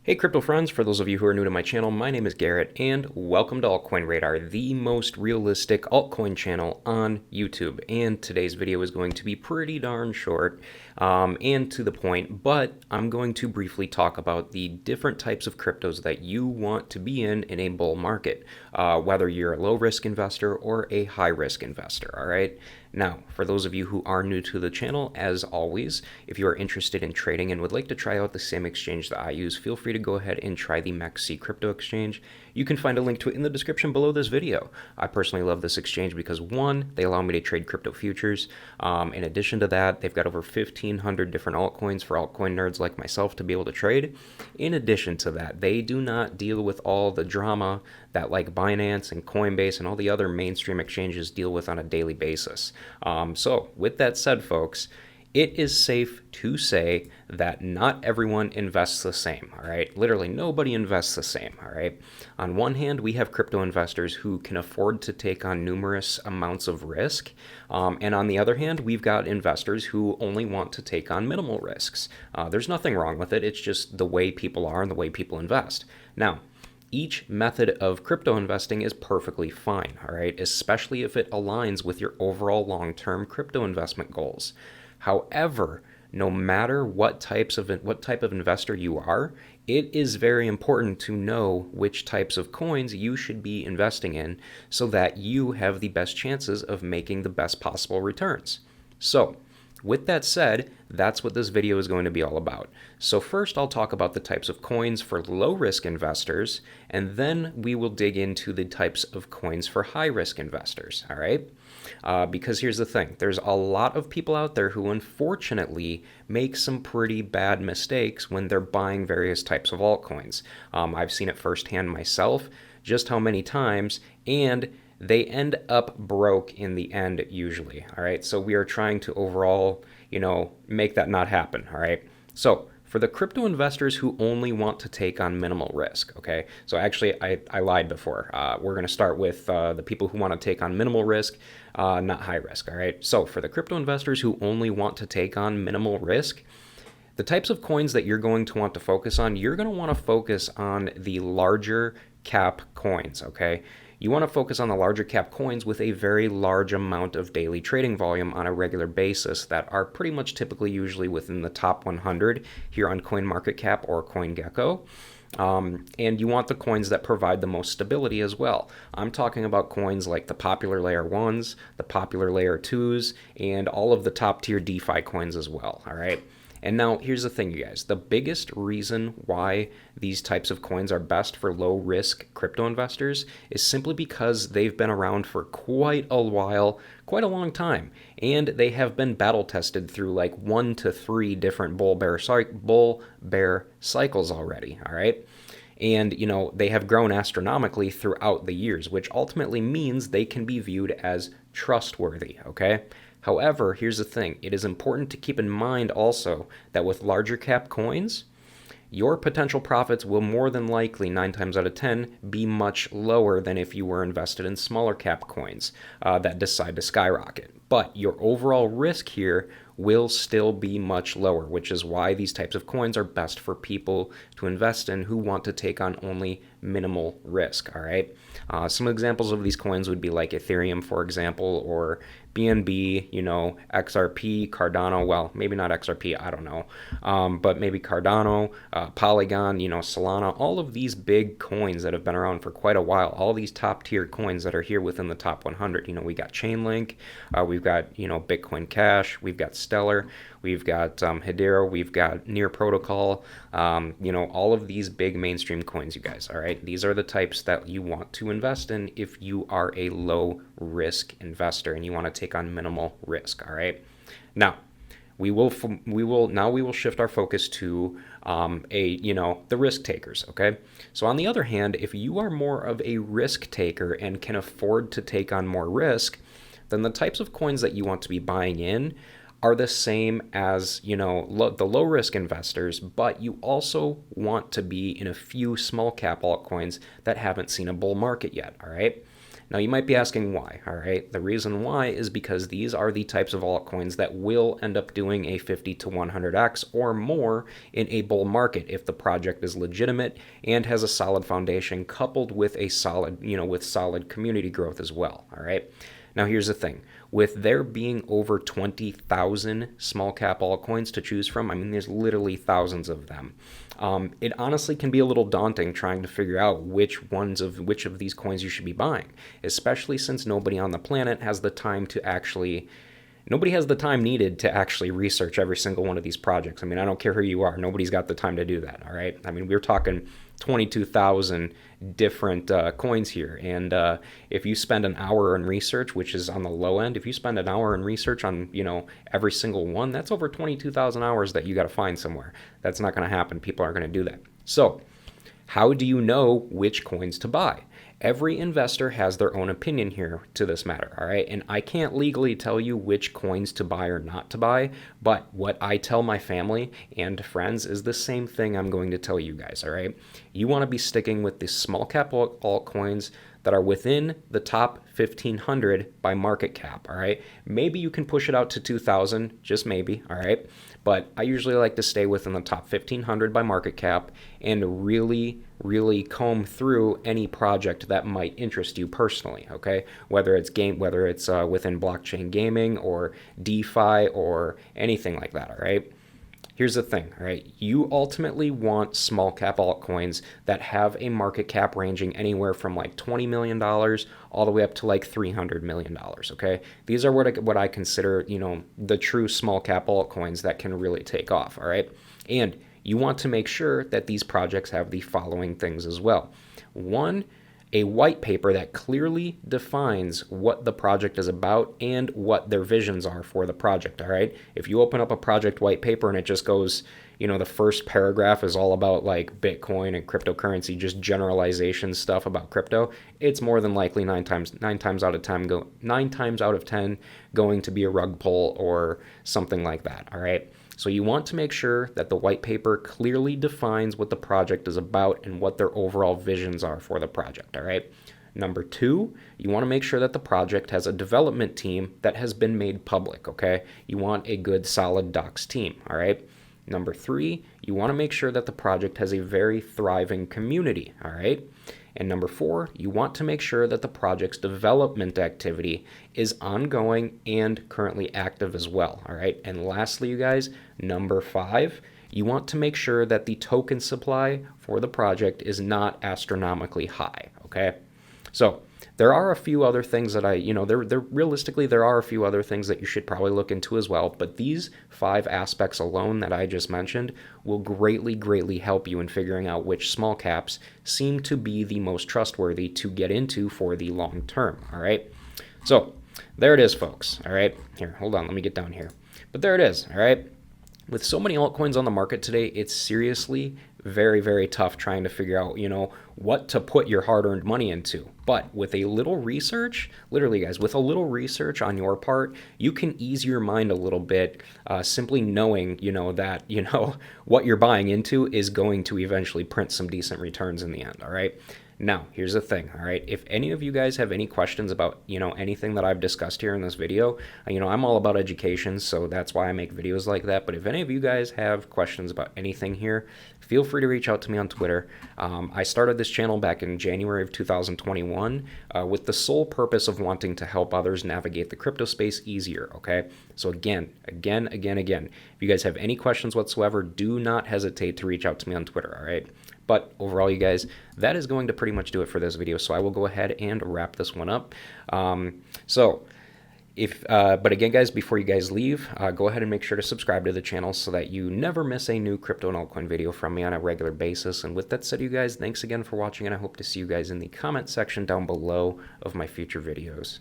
Hey crypto friends, for those of you who are new to my channel, my name is Garrett and welcome to Altcoin Radar, the most realistic altcoin channel on YouTube. And today's video is going to be pretty darn short and to the point, but I'm going to briefly talk about the different types of cryptos that you want to be in a bull market, whether you're a low risk investor or a high risk investor, all right? Now, for those of you who are new to the channel, as always, if you are interested in trading and would like to try out the same exchange that I use, feel free to go ahead and try the MEXC crypto exchange. You can find a link to it in the description below this video. I personally love this exchange because, one, they allow me to trade crypto futures. In addition to that, they've got over 1,500 different altcoins for altcoin nerds like myself to be able to trade. In addition to that, they do not deal with all the drama that like Binance and Coinbase and all the other mainstream exchanges deal with on a daily basis. So with that said, folks, it is safe to say that not everyone invests the same, all right? Literally nobody invests the same, all right? On one hand, we have crypto investors who can afford to take on numerous amounts of risk. And on the other hand, we've got investors who only want to take on minimal risks. There's nothing wrong with it. It's just the way people are and the way people invest. Now, each method of crypto investing is perfectly fine, all right, especially if it aligns with your overall long-term crypto investment goals. However, no matter what type of investor you are, it is very important to know which types of coins you should be investing in so that you have the best chances of making the best possible returns. So, with that said, that's what this video is going to be all about. So first I'll talk about the types of coins for low-risk investors, and then we will dig into the types of coins for high-risk investors, all right? Because here's the thing, there's a lot of people out there who unfortunately make some pretty bad mistakes when they're buying various types of altcoins. I've seen it firsthand myself, just how many times, and they end up broke in the end usually, all right? So we are trying to overall, make that not happen, all right? So for the crypto investors who only want to take on minimal risk, okay? So actually, I lied before. We're going to start with the people who want to take on minimal risk, not high risk, all right? So for the crypto investors who only want to take on minimal risk, the types of coins that you're going to want to focus on, you're going to want to focus on the larger cap coins, okay? You want to focus on the larger cap coins with a very large amount of daily trading volume on a regular basis that are pretty much typically usually within the top 100 here on CoinMarketCap or CoinGecko. And you want the coins that provide the most stability as well. I'm talking about coins like the popular layer 1s, the popular layer 2s, and all of the top tier DeFi coins as well, all right? And now here's the thing, you guys. The biggest reason why these types of coins are best for low risk crypto investors is simply because they've been around for quite a while, quite a long time, and they have been battle tested through like 1 to 3 different bull bear cycles already, all right? And, they have grown astronomically throughout the years, which ultimately means they can be viewed as trustworthy, okay? However, here's the thing. It is important to keep in mind also that with larger cap coins, your potential profits will more than likely, 9 times out of 10, be much lower than if you were invested in smaller cap coins that decide to skyrocket. But your overall risk here will still be much lower, which is why these types of coins are best for people to invest in who want to take on only minimal risk, all right? Some examples of these coins would be like Ethereum, for example, or BNB, XRP, Cardano, well, maybe not XRP, I don't know, but maybe Cardano, Polygon, Solana, all of these big coins that have been around for quite a while, all these top tier coins that are here within the top 100. We got Chainlink, we've got, Bitcoin Cash, we've got Stellar, we've got Hedera, we've got Near Protocol, all of these big mainstream coins, you guys, all right? These are the types that you want to invest in if you are a low risk investor and you want to take on minimal risk, all right? Now, we will shift our focus to the risk takers, okay? So on the other hand, if you are more of a risk taker and can afford to take on more risk, then the types of coins that you want to be buying in are the same as, the low risk investors, but you also want to be in a few small cap altcoins that haven't seen a bull market yet, all right? Now you might be asking why, all right? The reason why is because these are the types of altcoins that will end up doing a 50 to 100x or more in a bull market if the project is legitimate and has a solid foundation coupled with a solid, with solid community growth as well, all right? Now here's the thing, with there being over 20,000 small cap altcoins to choose from, I mean, there's literally thousands of them. It honestly can be a little daunting trying to figure out which of these coins you should be buying, especially since nobody on the planet has the time to actually nobody has the time needed to actually research every single one of these projects. I mean, I don't care who you are. Nobody's got the time to do that, all right? I mean, we're talking 22,000 different coins here. And if you spend an hour in research, which is on the low end, if you spend an hour in research on, every single one, that's over 22,000 hours that you got to find somewhere. That's not going to happen. People aren't going to do that. So how do you know which coins to buy? Every investor has their own opinion here to this matter, all right? And I can't legally tell you which coins to buy or not to buy, but what I tell my family and friends is the same thing I'm going to tell you guys, all right? You want to be sticking with the small cap altcoins that are within the top 1,500 by market cap, all right? Maybe you can push it out to 2,000, just maybe, all right? But I usually like to stay within the top 1,500 by market cap and really comb through any project that might interest you personally, okay? Whether it's within blockchain gaming or DeFi or anything like that, all right? Here's the thing, all right? You ultimately want small cap altcoins that have a market cap ranging anywhere from like $20 million all the way up to like $300 million, okay? These are what I consider, the true small cap altcoins that can really take off, all right? And you want to make sure that these projects have the following things as well. One, a white paper that clearly defines what the project is about and what their visions are for the project, all right? If you open up a project white paper and it just goes, the first paragraph is all about like Bitcoin and cryptocurrency, just generalization stuff about crypto, it's more than likely nine times out of 10 going to be a rug pull or something like that, all right? So you want to make sure that the white paper clearly defines what the project is about and what their overall visions are for the project, all right? Number two, you want to make sure that the project has a development team that has been made public, okay? You want a good, solid docs team, all right? Number three, you want to make sure that the project has a very thriving community, all right? And number four, you want to make sure that the project's development activity is ongoing and currently active as well, all right? And lastly, you guys, number five, you want to make sure that the token supply for the project is not astronomically high, okay? So there are a few other things that realistically, there are a few other things that you should probably look into as well, but these 5 aspects alone that I just mentioned will greatly help you in figuring out which small caps seem to be the most trustworthy to get into for the long term, all right? So there it is, folks, all right? Here, hold on, let me get down here. But there it is, all right? With so many altcoins on the market today, it's seriously very tough trying to figure out, what to put your hard-earned money into. But with a little research, literally, guys, with a little research on your part, you can ease your mind a little bit, simply knowing, that, what you're buying into is going to eventually print some decent returns in the end, all right? Now, here's the thing, all right? If any of you guys have any questions about, anything that I've discussed here in this video, I'm all about education, so that's why I make videos like that. But if any of you guys have questions about anything here, feel free to reach out to me on Twitter. I started this channel back in January of 2021 with the sole purpose of wanting to help others navigate the crypto space easier, okay? So again, if you guys have any questions whatsoever, do not hesitate to reach out to me on Twitter, all right? But overall, you guys, that is going to pretty much do it for this video. So I will go ahead and wrap this one up. But again, guys, before you guys leave, go ahead and make sure to subscribe to the channel so that you never miss a new crypto and altcoin video from me on a regular basis. And with that said, you guys, thanks again for watching, and I hope to see you guys in the comment section down below of my future videos.